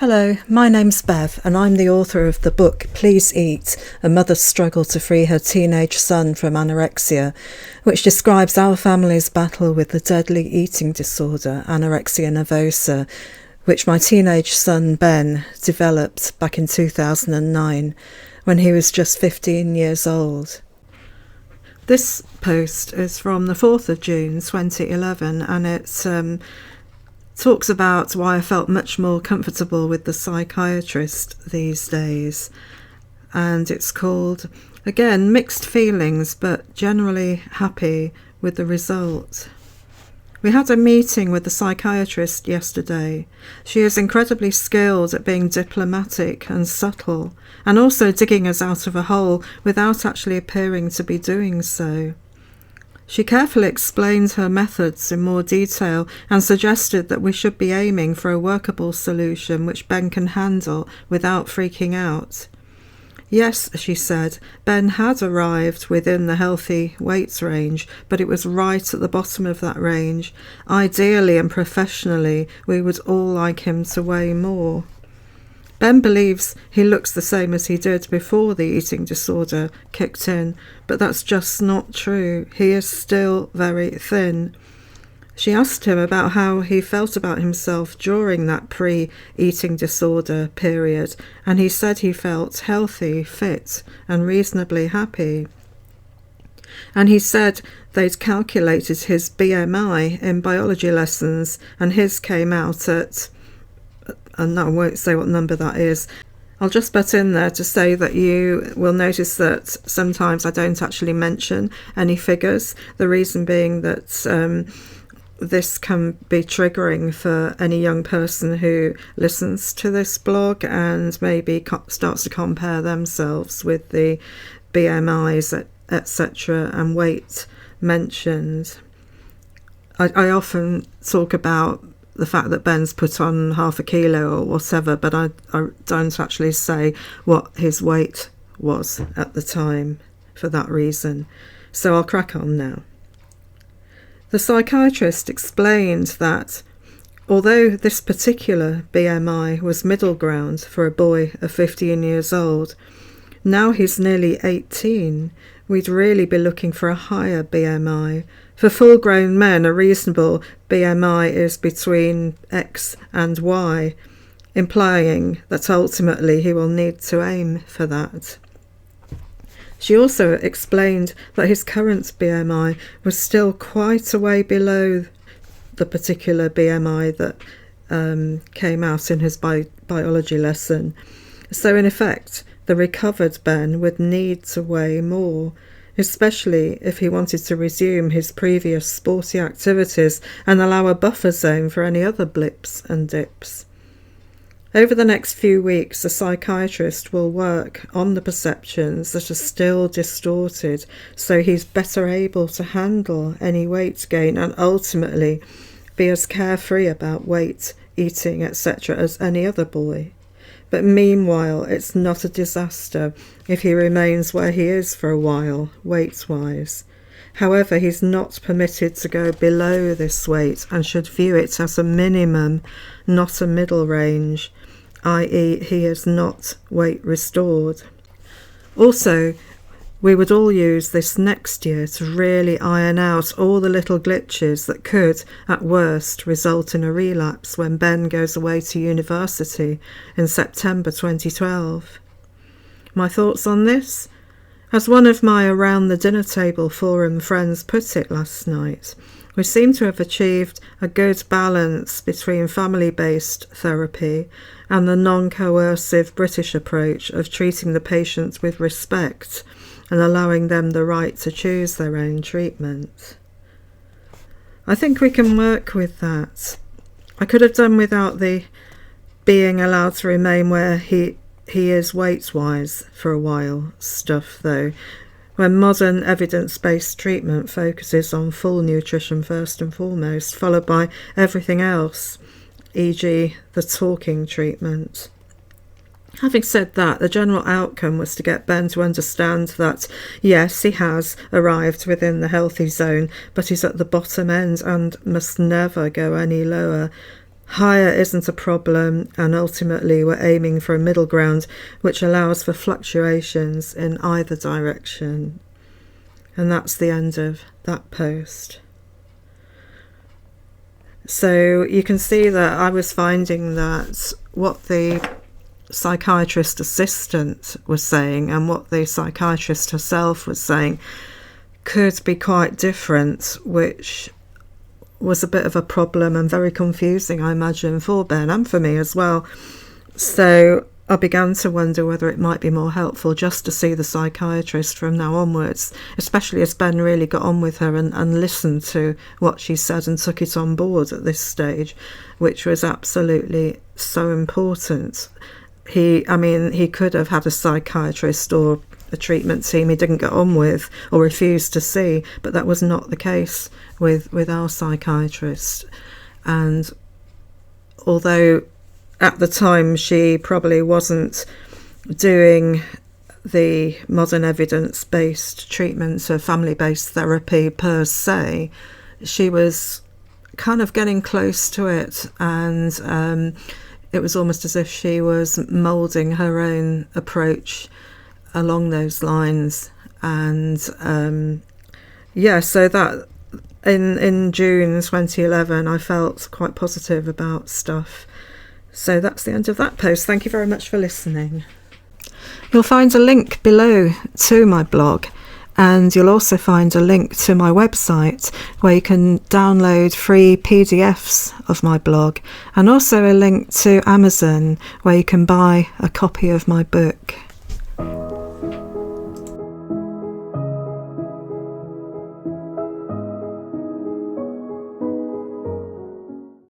Hello, my name's Bev and I'm the author of the book Please Eat, A Mother's Struggle to Free Her Teenage Son from Anorexia, which describes our family's battle with the deadly eating disorder, anorexia nervosa, which my teenage son Ben developed back in 2009 when he was just 15 years old. This post is from the 4th of June 2011 and it's talks about why I felt much more comfortable with the psychiatrist these days, and it's called, again, Mixed Feelings but generally happy with the result. We had a meeting with the psychiatrist yesterday. She is incredibly skilled at being diplomatic and subtle, and also digging us out of a hole without actually appearing to be doing so. She carefully explained her methods in more detail and suggested that we should be aiming for a workable solution which Ben can handle without freaking out. Yes, she said, Ben had arrived within the healthy weight range, but it was right at the bottom of that range. Ideally and professionally, we would all like him to weigh more. Ben believes he looks the same as he did before the eating disorder kicked in, but that's just not true. He is still very thin. She asked him about how he felt about himself during that pre-eating disorder period, and he said he felt healthy, fit, and reasonably happy. And he said they'd calculated his BMI in biology lessons, and his came out at, and I won't say what number that is. I'll just butt in there to say that you will notice that sometimes I don't actually mention any figures, the reason being that this can be triggering for any young person who listens to this blog and maybe starts to compare themselves with the BMIs, etc., and weight mentioned. I often talk about the fact that Ben's put on half a kilo or whatever, but I don't actually say what his weight was at the time for that reason. So I'll crack on now. The psychiatrist explained that although this particular BMI was middle ground for a boy of 15 years old, now he's nearly 18, we'd really be looking for a higher BMI. For full-grown men, a reasonable BMI is between X and Y, implying that ultimately he will need to aim for that. She also explained that his current BMI was still quite a way below the particular BMI that came out in his biology lesson. So in effect, the recovered Ben would need to weigh more, especially if he wanted to resume his previous sporty activities and allow a buffer zone for any other blips and dips. Over the next few weeks, the psychiatrist will work on the perceptions that are still distorted, so he's better able to handle any weight gain and ultimately be as carefree about weight, eating, etc. as any other boy. But meanwhile, it's not a disaster if he remains where he is for a while, weight-wise. However, he's not permitted to go below this weight and should view it as a minimum, not a middle range, i.e. he is not weight restored. Also, we would all use this next year to really iron out all the little glitches that could, at worst, result in a relapse when Ben goes away to university in September 2012. My thoughts on this? As one of my Around the Dinner Table forum friends put it last night, we seem to have achieved a good balance between family-based therapy and the non-coercive British approach of treating the patient with respect and allowing them the right to choose their own treatment. I think we can work with that. I could have done without the being allowed to remain where he is weight-wise for a while stuff, though, when modern evidence-based treatment focuses on full nutrition first and foremost, followed by everything else, e.g. the talking treatment. Having said that, the general outcome was to get Ben to understand that, yes, he has arrived within the healthy zone, but he's at the bottom end and must never go any lower. higher isn't a problem, and ultimately we're aiming for a middle ground which allows for fluctuations in either direction. And that's the end of that post. So you can see that I was finding that what the psychiatrist assistant was saying and what the psychiatrist herself was saying could be quite different, which was a bit of a problem and very confusing, I imagine, for Ben and for me as well. So I began to wonder whether it might be more helpful just to see the psychiatrist from now onwards, especially as Ben really got on with her and listened to what she said and took it on board at this stage, which was absolutely so important. He could have had a psychiatrist or a treatment team he didn't get on with or refused to see, but that was not the case with our psychiatrist. And although at the time she probably wasn't doing the modern evidence-based treatment of family-based therapy per se, she was kind of getting close to it, and it was almost as if she was moulding her own approach along those lines. And so that in June 2011 I felt quite positive about stuff. So that's the end of that post. Thank you very much for listening. You'll find a link below to my blog, and you'll also find a link to my website where you can download free PDFs of my blog, and also a link to Amazon where you can buy a copy of my book.